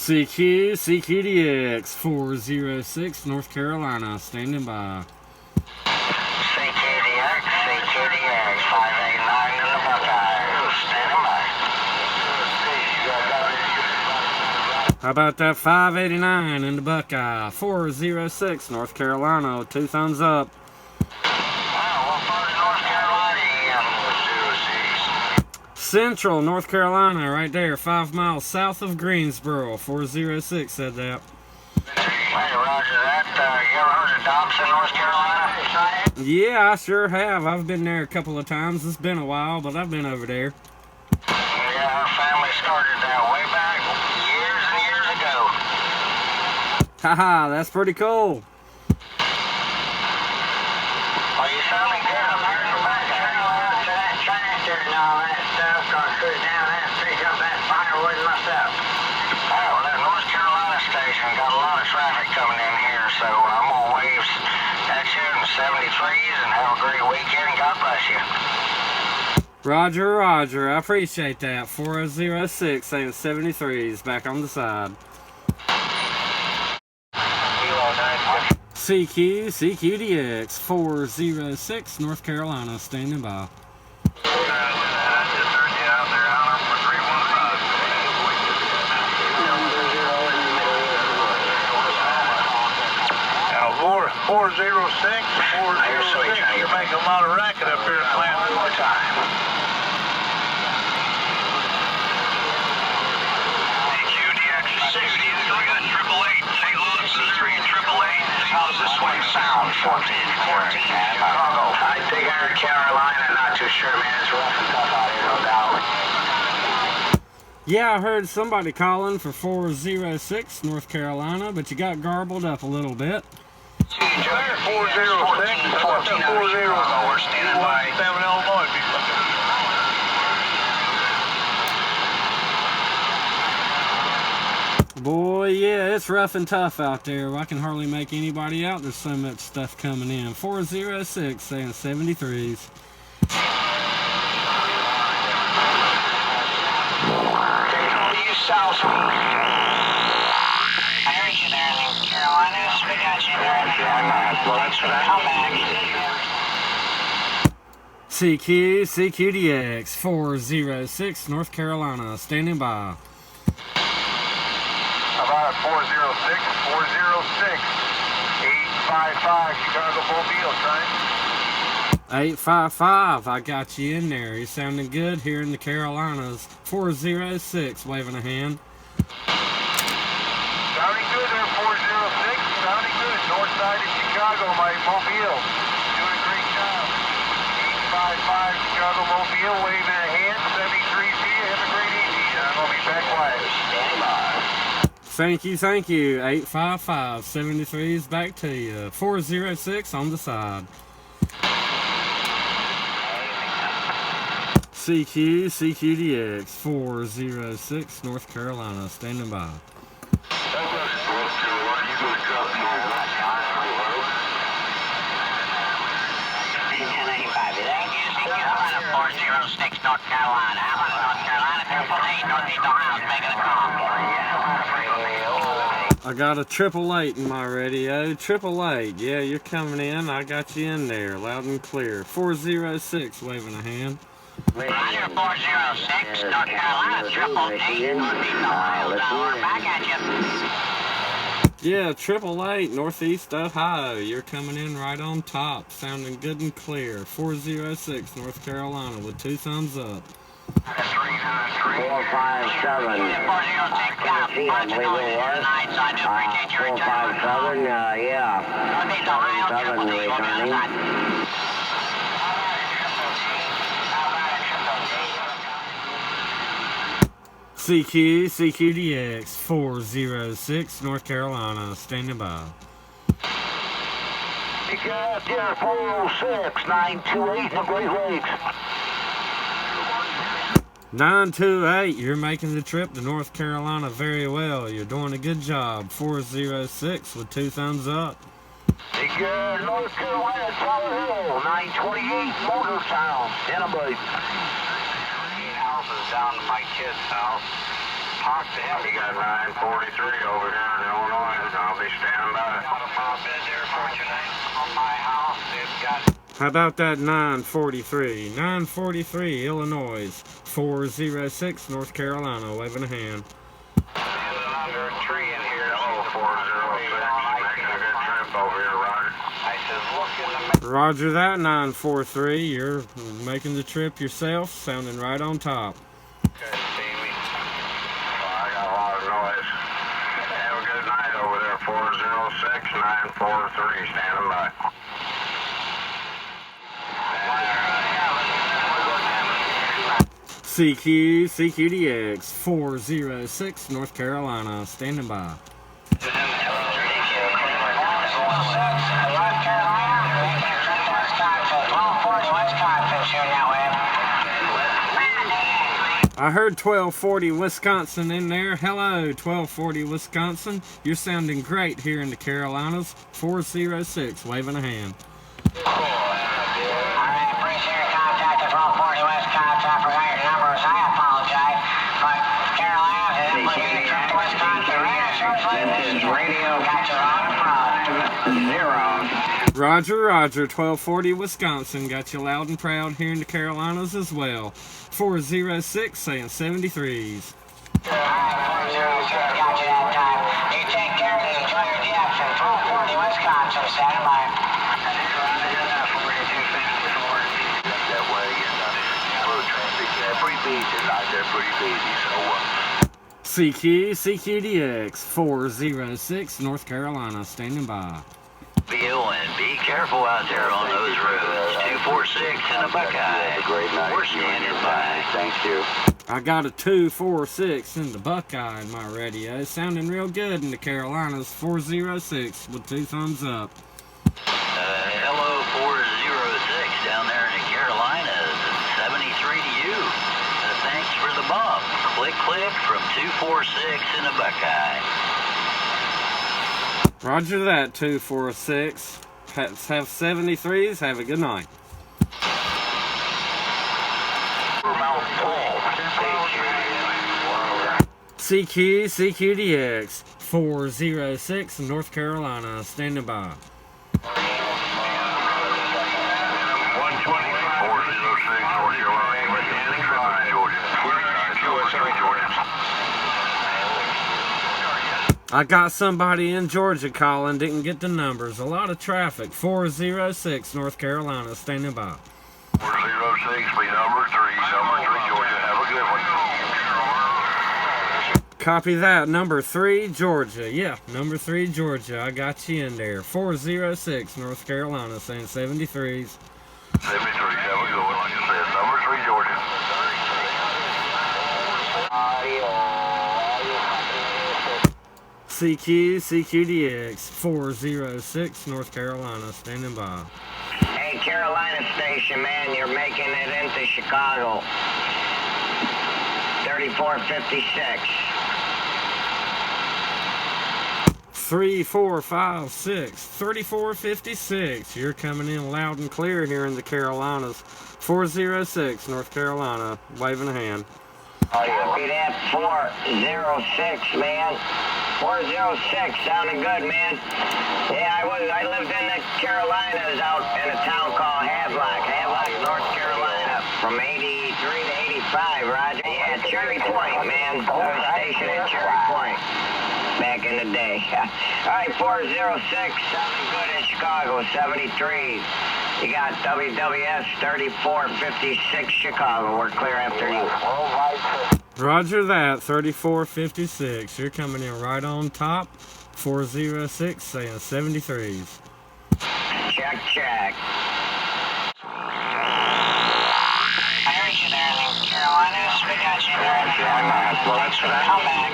CQDX 406 North Carolina, standing by. CQDX 589 in the Buckeye, standing by. How about that 589 in the Buckeye, 406 North Carolina, 2 thumbs up. What part of North Carolina are you in? Central North Carolina, right there, 5 miles south of Greensboro, 406 said that. Hey, roger that. You ever heard of Dobson, North Carolina? Yeah, I sure have. I've been there a couple of times. It's been a while, but I've been over there. Yeah, our family started that way back years and years ago. Haha, that's pretty cool. Well, you sounding good up here in the back. That tractor and all that stuff, gonna cruise down that and pick up that firewood myself. Oh, that North Carolina station got a lot of traffic coming in here, so I'm gonna wave at you in the 73s and have a great weekend. God bless you. Roger, roger. I appreciate that. 406 saying 73s back on the side. CQDX 406 North Carolina, standing by. Now, 406, you're making a lot of racket up here in Atlanta. One more time. CQDX 60, we got 888, St. Louis, Missouri, 888. How's this one sound? 14, Chicago. I think North Carolina, not too sure, man. It's rough and tough out here, no doubt. Yeah, I heard somebody calling for 406 North Carolina, but you got garbled up a little bit. 406, 14, we're standing by. 7 Illinois, people. Boy, yeah, it's rough and tough out there. I can hardly make anybody out. There's so much stuff coming in. 406 saying 73s. South. I heard you there in the Carolinas. We got you there in the Carolinas. Thanks for the comeback. CQDX 406 North Carolina, standing by. About 406, 855 Chicago Mobile, trying. 855, I got you in there. You're sounding good here in the Carolinas. 406, waving a hand. Sounding good there, 406. Sounding good. North side of Chicago, my Mobile. Doing a great job. 855 Chicago Mobile, waving a hand. 73 to you. Have a great evening. I'm going to be back quiet. Stand by. Thank you. 855, 73s back to you. 406 on the side. CQDX 406 North Carolina, standing by. North Carolina. How about North Carolina? 888, Northeast Ohio's making a call. I got a 888 in my radio. 888, yeah, you're coming in. I got you in there, loud and clear. 406, waving a hand. Roger, 406, North Carolina, 888, Northeast Ohio. We're back at you. Yeah, 888, Northeast Ohio. You're coming in right on top, sounding good and clear. 406, North Carolina, with 2 thumbs up. 457. 457, yeah. Northeast Ohio, 789. CQDX 406 North Carolina, standing by. You got your 406, 928 in the Great Lakes. 928, you're making the trip to North Carolina very well. You're doing a good job. 406 with 2 thumbs up. You got North Carolina, Tower Hill, 928, Motortown, Denver. Houses down to my kid's house. Talk to him. He got 943 over here in Illinois. I'll be standing by. On my house, it's got. How about that 943? 943 Illinois, 406 North Carolina, waving a hand. Under a tree in here. Oh, 406. Making a good trip over here, Roger. I says, look in the. Roger that, 943. You're making the trip yourself, sounding right on top. Good, Stevie. Oh, I got a lot of noise. Have a good night over there, 406 943, standing by. CQDX 406 North Carolina, standing by. I heard 1240 Wisconsin in there. Hello, 1240 Wisconsin. You're sounding great here in the Carolinas. 406, waving a hand. Roger, 1240 Wisconsin. Got you loud and proud here in the Carolinas as well. 406 saying 73s. CQDX 406 North Carolina, standing by. And be careful out there on those roads. 246 and a Buckeye. We're standing by. Thank you. I got a 246 in the Buckeye in my radio. Sounding real good in the Carolinas. 406 with 2 thumbs up. Hello, 406 down there in the Carolinas. 73 to you. Thanks for the bump. Click from 246 in a Buckeye. Roger that, 246. Let's have 73s. Have a good night. CQDX 406 North Carolina, standing by. 124 I got somebody in Georgia calling, didn't get the numbers. A lot of traffic. 406 North Carolina, standing by. 406, be number 3 Georgia. Have a good one. Copy that. Number 3 Georgia. Yeah, number 3 Georgia. I got you in there. 406 North Carolina, saying 73s. 73, have a good one. Like I said, number 3 Georgia. CQDX 406 North Carolina, standing by. Hey, Carolina station, man, you're making it into Chicago. 3456. 3456. You're coming in loud and clear here in the Carolinas. 406 North Carolina, waving a hand. Copy that, 406, man. 406, sounding good, man. Yeah, I lived in the Carolinas out in a town called Havelock, North Carolina, from 83 to 85, Roger. Yeah, Cherry Point, man. I was stationed at Cherry Point back in the day. All right, 406, sounding good in Chicago, 73. You got WWS 3456 Chicago. We're clear after you. Roger that, 3456. You're coming in right on top. 406 saying 73s. Check. I heard you there in the Carolinas. We got you there in the Carolinas. Thanks for the comeback.